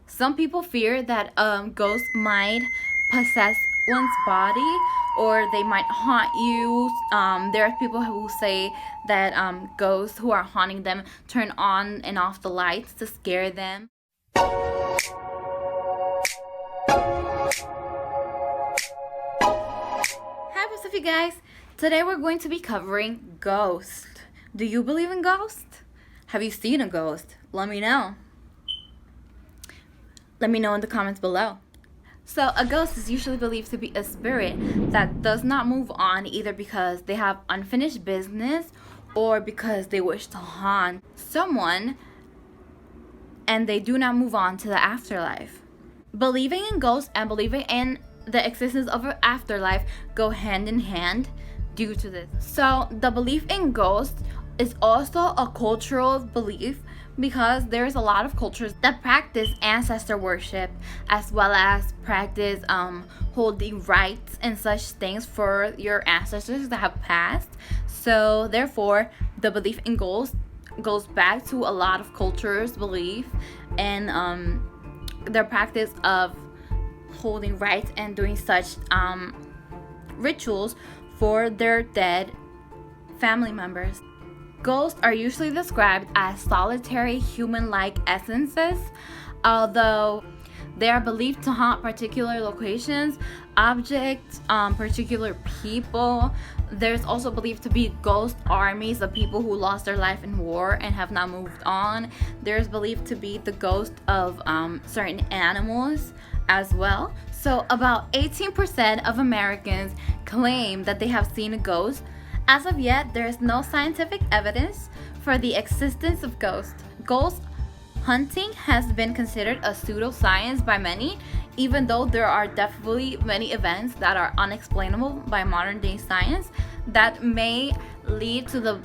Some people fear that ghosts might possess one's body or they might haunt you. There are people who say that ghosts who are haunting them turn on and off the lights to scare them. Hi, what's up, you guys? Today we're going to be covering ghosts. Do you believe in ghosts? Have you seen a ghost? Let me know. Let me know in the comments below. So a ghost is usually believed to be a spirit that does not move on, either because they have unfinished business or because they wish to haunt someone and they do not move on to the afterlife. Believing in ghosts and believing in the existence of an afterlife go hand in hand due to this. So the belief in ghosts is also a cultural belief because there's a lot of cultures that practice ancestor worship as well as practice holding rites and such things for your ancestors that have passed. So therefore the belief in ghosts goes back to a lot of cultures' belief and their practice of holding rites and doing such rituals for their dead family members. Ghosts are usually described as solitary human-like essences, although they are believed to haunt particular locations, objects, particular people. There's also believed to be ghost armies of people who lost their life in war and have not moved on. There's believed to be the ghost of certain animals as well. So about 18% of Americans claim that they have seen a ghost. As of yet, there is no scientific evidence for the existence of ghosts. Ghost hunting has been considered a pseudoscience by many, even though there are definitely many events that are unexplainable by modern day science that may lead to the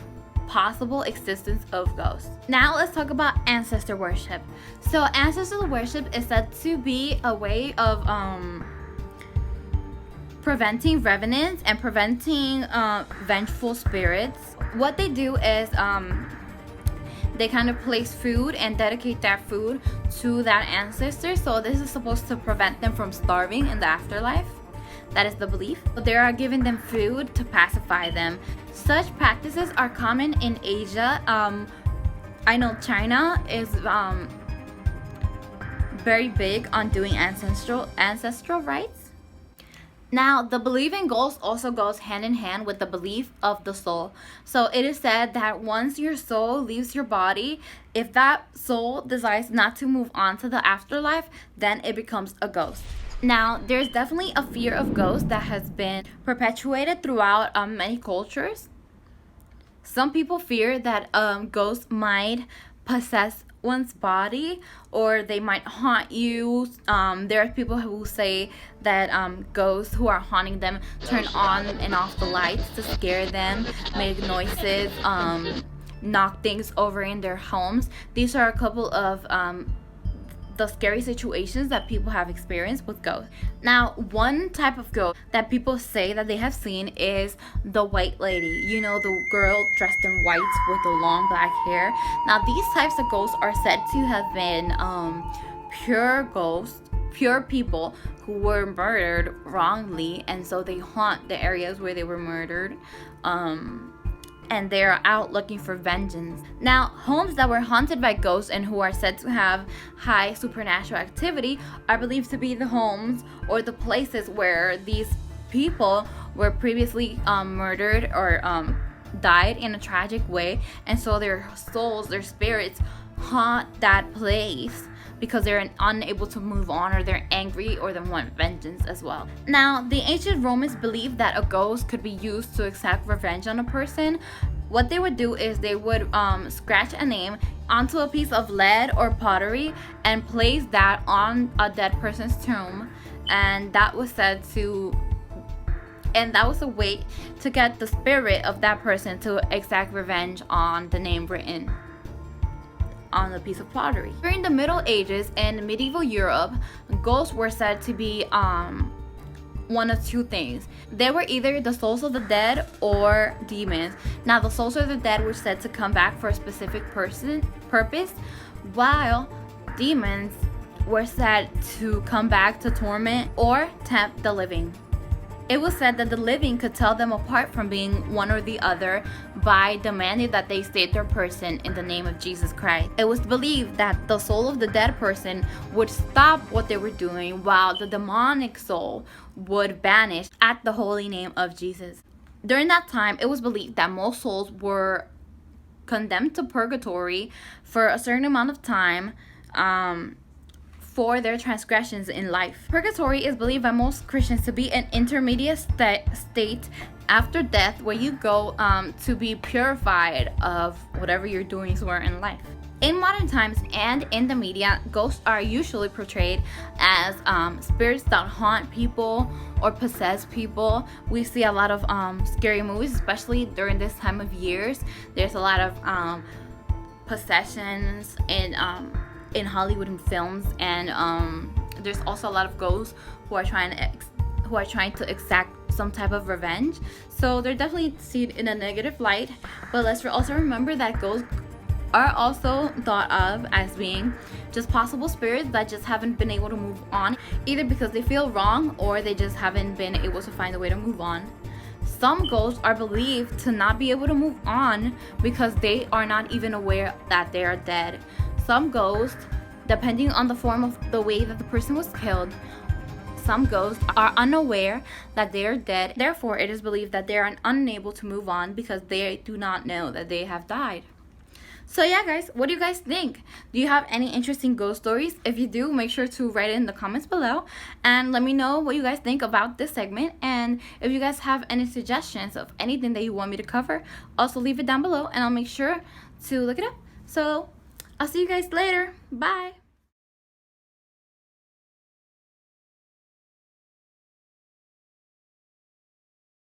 possible existence of ghosts. Now let's talk about ancestor worship. So ancestor worship is said to be a way of preventing revenants and preventing vengeful spirits. What they do is they kind of place food and dedicate that food to that ancestor. So this is supposed to prevent them from starving in the afterlife. That is the belief. They are giving them food to pacify them. Such practices are common in Asia. I know China is very big on doing ancestral rites. Now, the belief in ghosts also goes hand in hand with the belief of the soul. So it is said that once your soul leaves your body, if that soul decides not to move on to the afterlife, then it becomes a ghost. Now, there's definitely a fear of ghosts that has been perpetuated throughout many cultures. Some people fear that ghosts might possess one's body or they might haunt you. There are people who say that ghosts who are haunting them turn on and off the lights to scare them, make noises, knock things over in their homes. These are a couple of the scary situations that people have experienced with ghosts. Now, one type of ghost that people say that they have seen is the white lady. You know, the girl dressed in white with the long black hair. Now, these types of ghosts are said to have been pure ghosts, pure people who were murdered wrongly, and so they haunt the areas where they were murdered. And they're out looking for vengeance. Now, homes that were haunted by ghosts and who are said to have high supernatural activity are believed to be the homes or the places where these people were previously murdered or died in a tragic way, and so their souls, their spirits haunt that place because they're unable to move on, or they're angry, or they want vengeance as well. Now, the ancient Romans believed that a ghost could be used to exact revenge on a person. What they would do is they would scratch a name onto a piece of lead or pottery and place that on a dead person's tomb, and that was said to, and that was a way to get the spirit of that person to exact revenge on the name written on a piece of pottery. During the Middle Ages and medieval Europe, ghosts were said to be one of two things. They were either the souls of the dead or demons. Now, the souls of the dead were said to come back for a specific purpose, while demons were said to come back to torment or tempt the living. It was said that the living could tell them apart from being one or the other by demanding that they state their person in the name of Jesus Christ. It was believed that the soul of the dead person would stop what they were doing while the demonic soul would vanish at the holy name of Jesus. During that time, it was believed that most souls were condemned to purgatory for a certain amount of time for their transgressions in life. Purgatory is believed by most Christians to be an intermediate state after death where you go to be purified of whatever your doings were in life. In modern times and in the media, ghosts are usually portrayed as spirits that haunt people or possess people. We see a lot of scary movies, especially during this time of years. There's a lot of possessions in Hollywood and films, and there's also a lot of ghosts who are trying to exact some type of revenge. So they're definitely seen in a negative light. But let's also remember that ghosts are also thought of as being just possible spirits that just haven't been able to move on, either because they feel wrong or they just haven't been able to find a way to move on. Some ghosts are believed to not be able to move on because they are not even aware that they are dead. Some ghosts, depending on the form of the way that the person was killed, some ghosts are unaware that they are dead. Therefore, it is believed that they are unable to move on because they do not know that they have died. So yeah, guys, what do you guys think? Do you have any interesting ghost stories? If you do, make sure to write it in the comments below and let me know what you guys think about this segment. And if you guys have any suggestions of anything that you want me to cover, also leave it down below and I'll make sure to look it up. So I'll see you guys later. Bye.